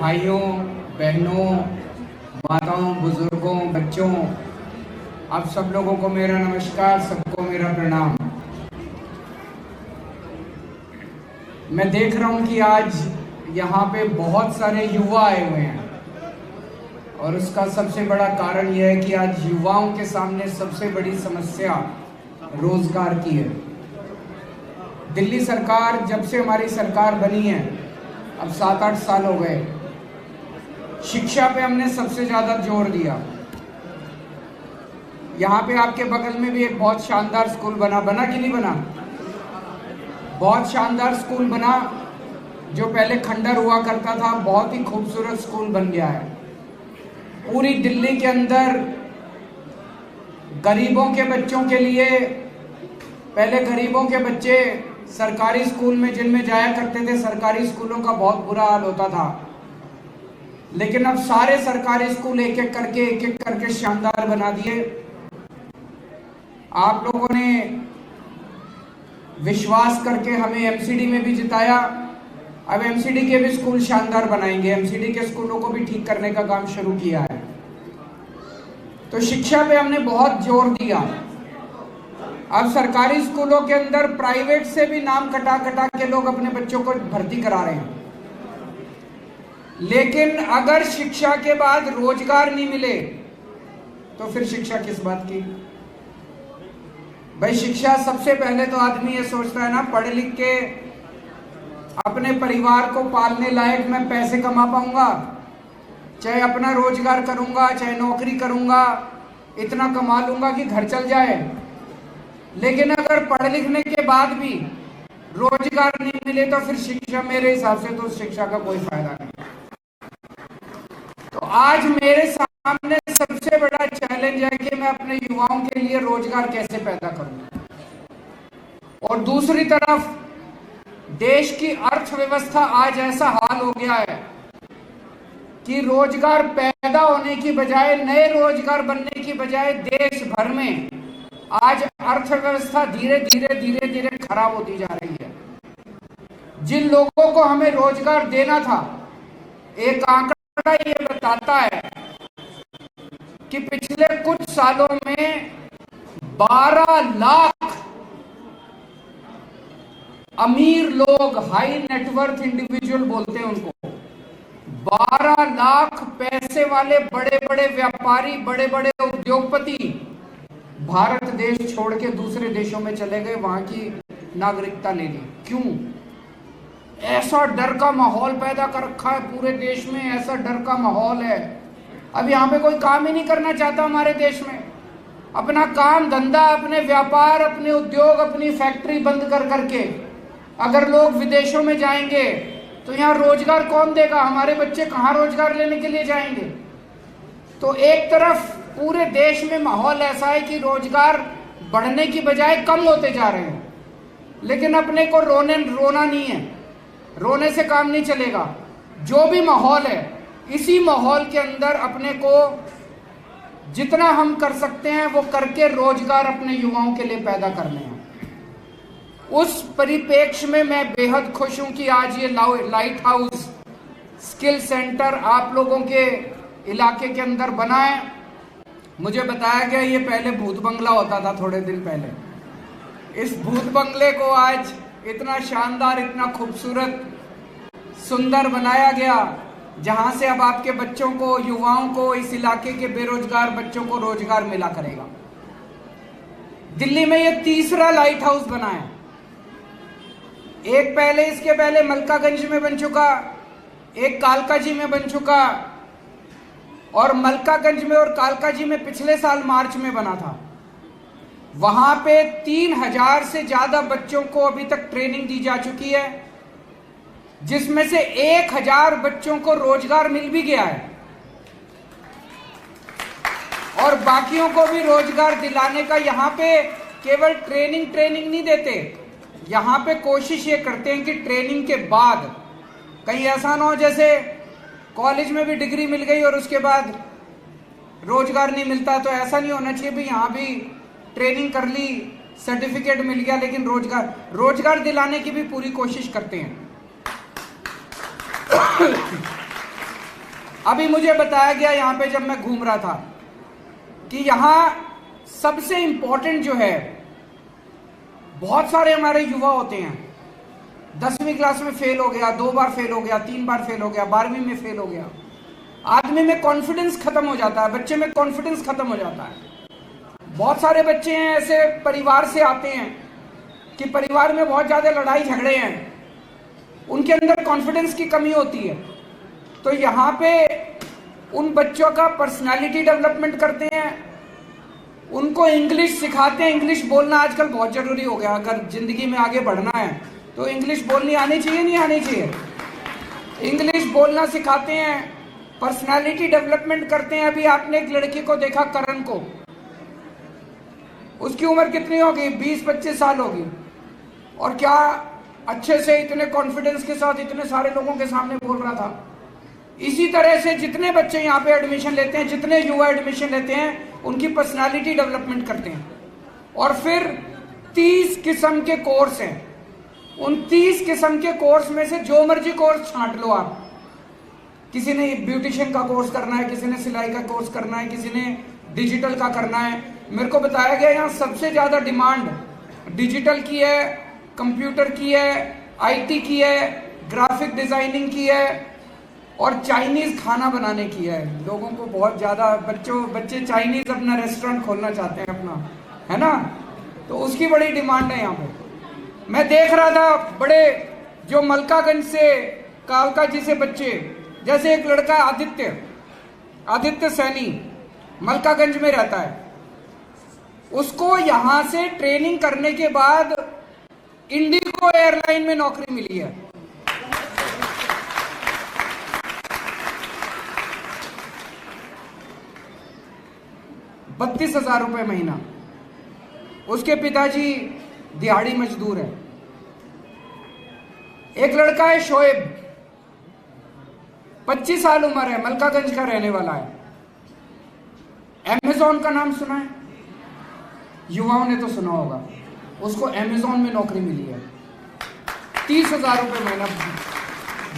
भाइयों, बहनों, माताओं, बुजुर्गों, बच्चों, आप सब लोगों को मेरा नमस्कार, सबको मेरा प्रणाम। मैं देख रहा हूं कि आज यहाँ पे बहुत सारे युवा आए हुए हैं और उसका सबसे बड़ा कारण यह है कि आज युवाओं के सामने सबसे बड़ी समस्या रोजगार की है। दिल्ली सरकार, जब से हमारी सरकार बनी है, अब 7-8 साल हो गए, शिक्षा पे हमने सबसे ज्यादा जोर दिया। यहाँ पे आपके बगल में भी एक बहुत शानदार स्कूल बना कि नहीं बना? बहुत शानदार स्कूल बना, जो पहले खंडर हुआ करता था, बहुत ही खूबसूरत स्कूल बन गया है। पूरी दिल्ली के अंदर गरीबों के बच्चों के लिए, पहले गरीबों के बच्चे सरकारी स्कूल में जिनमें जाया करते थे, सरकारी स्कूलों का बहुत बुरा हाल होता था, लेकिन अब सारे सरकारी स्कूल एक एक करके शानदार बना दिए। आप लोगों ने विश्वास करके हमें एमसीडी में भी जिताया। अब एमसीडी के भी स्कूल शानदार बनाएंगे। एमसीडी के स्कूलों को भी ठीक करने का काम शुरू किया है। तो शिक्षा पे हमने बहुत जोर दिया। अब सरकारी स्कूलों के अंदर प्राइवेट से भी नाम कटा के लोग अपने बच्चों को भर्ती करा रहे हैं। लेकिन अगर शिक्षा के बाद रोजगार नहीं मिले तो फिर शिक्षा किस बात की? भाई, शिक्षा सबसे पहले तो आदमी ये सोचता है ना, पढ़ लिख के अपने परिवार को पालने लायक मैं पैसे कमा पाऊंगा, चाहे अपना रोजगार करूंगा, चाहे नौकरी करूंगा, इतना कमा लूंगा कि घर चल जाए। लेकिन अगर पढ़ लिखने के बाद भी रोजगार नहीं मिले तो फिर शिक्षा, मेरे हिसाब से तो शिक्षा का कोई फायदा नहीं। तो आज मेरे सामने सबसे बड़ा चैलेंज है कि मैं अपने युवाओं के लिए रोजगार कैसे पैदा करूं। और दूसरी तरफ देश की अर्थव्यवस्था आज ऐसा हाल हो गया है कि रोजगार पैदा होने की बजाय, नए रोजगार बनने की बजाय देश भर में आज अर्थव्यवस्था धीरे धीरे खराब होती जा रही है। जिन लोगों को हमें रोजगार देना था, एक आंकड़ा ये बताता है कि पिछले कुछ सालों में 12 लाख अमीर लोग, हाई नेटवर्थ इंडिविजुअल बोलते हैं उनको, 12 लाख पैसे वाले बड़े बड़े व्यापारी, बड़े बड़े उद्योगपति भारत देश छोड़ के दूसरे देशों में चले गए, वहां की नागरिकता ले ली। क्यों? ऐसा डर का माहौल पैदा कर रखा है पूरे देश में, ऐसा डर का माहौल है। अब यहाँ पे कोई काम ही नहीं करना चाहता हमारे देश में। अपना काम धंधा, अपने व्यापार, अपने उद्योग, अपनी फैक्ट्री बंद कर करके अगर लोग विदेशों में जाएंगे तो यहाँ रोजगार कौन देगा? हमारे बच्चे कहाँ रोजगार लेने के लिए जाएंगे? तो एक तरफ पूरे देश में माहौल ऐसा है कि रोजगार बढ़ने की बजाय कम होते जा रहे हैं, लेकिन अपने को रोना नहीं है, रोने से काम नहीं चलेगा। जो भी माहौल है, इसी माहौल के अंदर अपने को जितना हम कर सकते हैं वो करके रोजगार अपने युवाओं के लिए पैदा करने हैं। उस परिप्रेक्ष्य में मैं बेहद खुश हूं कि आज ये लाइट हाउस स्किल सेंटर आप लोगों के इलाके के अंदर बना है। मुझे बताया गया ये पहले भूत बंगला होता था थोड़े दिन पहले। इस भूत बंगले को आज इतना शानदार, इतना खूबसूरत, सुंदर बनाया गया, जहां से अब आपके बच्चों को, युवाओं को, इस इलाके के बेरोजगार बच्चों को रोजगार मिला करेगा। दिल्ली में ये तीसरा लाइट हाउस बना है। एक पहले, इसके पहले मलकागंज में बन चुका, एक कालकाजी में बन चुका, और मलकागंज में और कालकाजी में पिछले साल मार्च में बना था। वहां पे 3000 से ज्यादा बच्चों को अभी तक ट्रेनिंग दी जा चुकी है, जिसमें से 1000 बच्चों को रोजगार मिल भी गया है, और बाकियों को भी रोजगार दिलाने का यहाँ पे केवल ट्रेनिंग नहीं देते, यहाँ पे कोशिश ये करते हैं कि ट्रेनिंग के बाद कहीं ऐसा ना हो जैसे कॉलेज में भी डिग्री मिल गई और उसके बाद रोजगार नहीं मिलता। तो ऐसा नहीं होना चाहिए भी यहाँ भी ट्रेनिंग कर ली, सर्टिफिकेट मिल गया, लेकिन रोजगार दिलाने की भी पूरी कोशिश करते हैं। अभी मुझे बताया गया यहाँ पे जब मैं घूम रहा था कि यहाँ सबसे इंपॉर्टेंट जो है, बहुत सारे हमारे युवा होते हैं 10वीं क्लास में फेल हो गया, 2 बार फेल हो गया, 3 बार फेल हो गया, 12वीं में फेल हो गया, आदमी में कॉन्फिडेंस खत्म हो जाता है, बच्चे में कॉन्फिडेंस खत्म हो जाता है। बहुत सारे बच्चे हैं ऐसे परिवार से आते हैं कि परिवार में बहुत ज्यादा लड़ाई झगड़े हैं, उनके अंदर कॉन्फिडेंस की कमी होती है। तो यहाँ पे उन बच्चों का पर्सनालिटी डेवलपमेंट करते हैं, उनको इंग्लिश सिखाते हैं। इंग्लिश बोलना आजकल बहुत जरूरी हो गया, अगर जिंदगी में आगे बढ़ना है तो इंग्लिश बोलनी आनी चाहिए, नहीं आनी चाहिए? इंग्लिश बोलना सिखाते हैं, पर्सनालिटी डेवलपमेंट करते हैं। अभी आपने एक लड़की को देखा, करण को, उसकी उम्र कितनी होगी? 20-25 साल होगी, और क्या अच्छे से इतने कॉन्फिडेंस के साथ इतने सारे लोगों के सामने बोल रहा था। इसी तरह से जितने बच्चे यहाँ पे एडमिशन लेते हैं, जितने युवा एडमिशन लेते हैं, उनकी पर्सनालिटी डेवलपमेंट करते हैं। और फिर 30 किस्म के कोर्स हैं, उन 30 किस्म के कोर्स में से जो मर्जी कोर्स छांट लो आप। किसी ने ब्यूटिशियन का कोर्स करना है, किसी ने सिलाई का कोर्स करना है, किसी ने डिजिटल का करना है। मेरे को बताया गया यहाँ सबसे ज्यादा डिमांड डिजिटल की है, कंप्यूटर की है, आईटी की है, ग्राफिक डिजाइनिंग की है, और चाइनीज खाना बनाने की है। लोगों को बहुत ज्यादा बच्चे चाइनीज अपना रेस्टोरेंट खोलना चाहते हैं अपना, है ना? तो उसकी बड़ी डिमांड है यहाँ पे। मैं देख रहा था बड़े जो मलकागंज से, कालका जी से बच्चे, जैसे एक लड़का आदित्य सैनी मलकागंज में रहता है, उसको यहां से ट्रेनिंग करने के बाद इंडिगो एयरलाइन में नौकरी मिली है। ₹32,000 महीना। उसके पिताजी दिहाड़ी मजदूर है। एक लड़का है शोएब, 25 साल उम्र है, मलकागंज का रहने वाला है। अमेज़न का नाम सुना है? युवाओं ने तो सुना होगा। उसको अमेज़न में नौकरी मिली है, ₹30,000 महीना,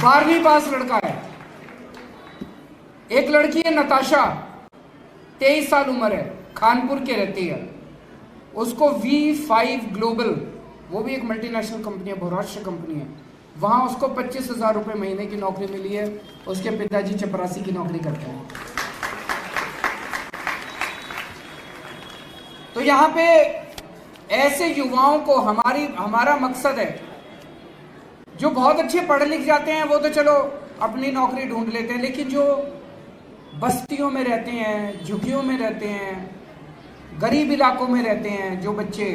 12वीं पास लड़का है। एक लड़की है नताशा, 23 साल उम्र है, कानपुर के रहती है। उसको V5 ग्लोबल, वो भी एक मल्टीनेशनल कंपनी है, बहुराष्ट्रीय कंपनी है, वहां उसको ₹25,000 महीने की नौकरी मिली है। उसके पिताजी चपरासी की नौकरी करते हैं। तो यहाँ पे ऐसे युवाओं को हमारा मकसद है, जो बहुत अच्छे पढ़ लिख जाते हैं वो तो चलो अपनी नौकरी ढूंढ लेते हैं, लेकिन जो बस्तियों में रहते हैं, झुग्गियों में रहते हैं, गरीब इलाकों में रहते हैं, जो बच्चे,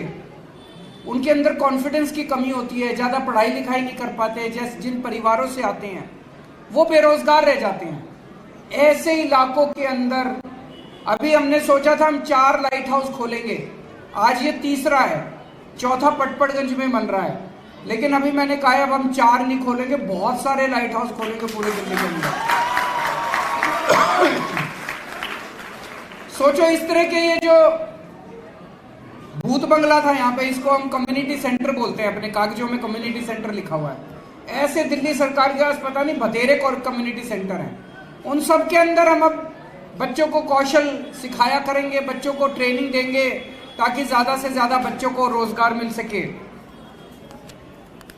उनके अंदर कॉन्फिडेंस की कमी होती है, ज़्यादा पढ़ाई लिखाई नहीं कर पाते, जैसे जिन परिवारों से आते हैं वो बेरोजगार रह जाते हैं। ऐसे इलाकों के अंदर अभी हमने सोचा था हम 4 लाइट हाउस खोलेंगे, आज ये तीसरा है, चौथा पटपड़गंज में बन रहा है। लेकिन अभी मैंने कहा अब हम 4 नहीं खोलेंगे, बहुत सारे लाइट हाउस खोलेंगे पूरे दिल्ली के अंदर। सोचो इस तरह के, ये जो भूत बंगला था यहाँ पे, इसको हम कम्युनिटी सेंटर बोलते हैं, अपने कागजों में कम्युनिटी सेंटर लिखा हुआ है। ऐसे दिल्ली सरकार के पास पता नहीं बतेरे कम्युनिटी सेंटर हैं। उन सब के अंदर हम अब बच्चों को कौशल सिखाया करेंगे, बच्चों को ट्रेनिंग देंगे, ताकि ज्यादा से ज्यादा बच्चों को रोजगार मिल सके।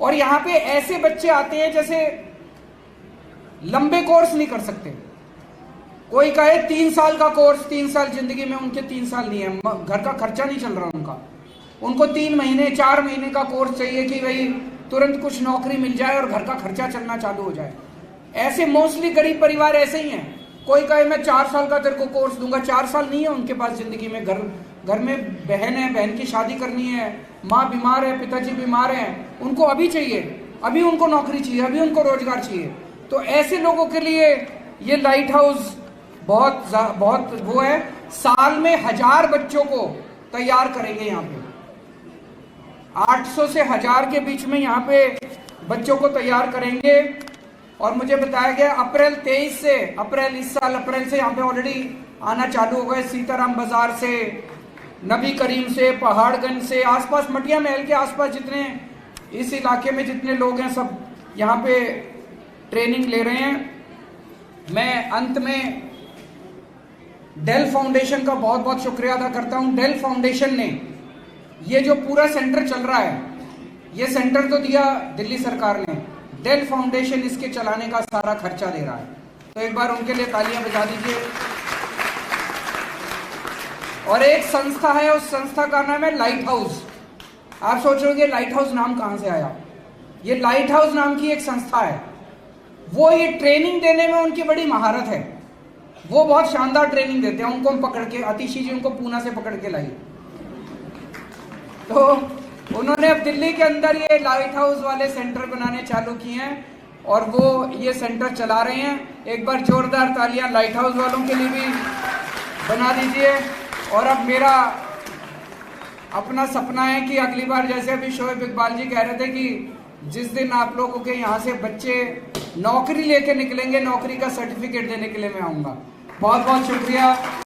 और यहाँ पे ऐसे बच्चे आते हैं जैसे लंबे कोर्स नहीं कर सकते। कोई कहे 3 साल का कोर्स, 3 साल जिंदगी में उनके 3 साल नहीं है, घर का खर्चा नहीं चल रहा उनका, उनको 3 महीने 4 महीने का कोर्स चाहिए कि भाई तुरंत कुछ नौकरी मिल जाए और घर का खर्चा चलना चालू हो जाए। ऐसे मोस्टली गरीब परिवार ऐसे ही हैं। कोई कहे मैं 4 साल का तेरे को कोर्स दूंगा, 4 साल नहीं है उनके पास जिंदगी में। घर में बहन है, बहन की शादी करनी है, माँ बीमार है, पिताजी बीमार हैं, उनको अभी चाहिए, अभी उनको नौकरी चाहिए, अभी उनको रोजगार चाहिए। तो ऐसे लोगों के लिए ये लाइट हाउस बहुत वो है। साल में 1000 बच्चों को तैयार करेंगे यहाँ पे, 800 से 1000 के बीच में यहाँ पे बच्चों को तैयार करेंगे। और मुझे बताया गया अप्रैल इस साल अप्रैल से यहाँ पे ऑलरेडी आना चालू हो गए। सीताराम बाजार से, नबी करीम से, पहाड़गंज से, आसपास मटिया महल के आसपास जितने इस इलाके में जितने लोग हैं सब यहाँ पे ट्रेनिंग ले रहे हैं। मैं अंत में डेल फाउंडेशन का बहुत बहुत शुक्रिया अदा करता हूं। डेल फाउंडेशन ने ये जो पूरा सेंटर चल रहा है, ये सेंटर तो दिया दिल्ली सरकार ने, डेल फाउंडेशन इसके चलाने का सारा खर्चा दे रहा है। तो एक बार उनके लिए तालियां बजा दीजिए। और एक संस्था है, उस संस्था का नाम है लाइट हाउस। आप सोच रहे हो लाइट हाउस नाम कहां से आया? ये लाइट हाउस नाम की एक संस्था है। वो ये ट्रेनिंग देने में उनकी बड़ी महारत है, वो बहुत शानदार ट्रेनिंग देते हैं। उनको हम पकड़ के, आतिशी जी उनको पूना से पकड़ के लाई, तो उन्होंने अब दिल्ली के अंदर ये लाइट हाउस वाले सेंटर बनाने चालू किए हैं और वो ये सेंटर चला रहे हैं। एक बार जोरदार तालियां लाइट हाउस वालों के लिए भी बना दीजिए। और अब मेरा अपना सपना है कि अगली बार, जैसे अभी शोएब इकबाल जी कह रहे थे कि जिस दिन आप लोगों के यहाँ से बच्चे नौकरी लेके निकलेंगे, नौकरी का सर्टिफिकेट देने के लिए मैं आऊँगा। बहुत बहुत शुक्रिया।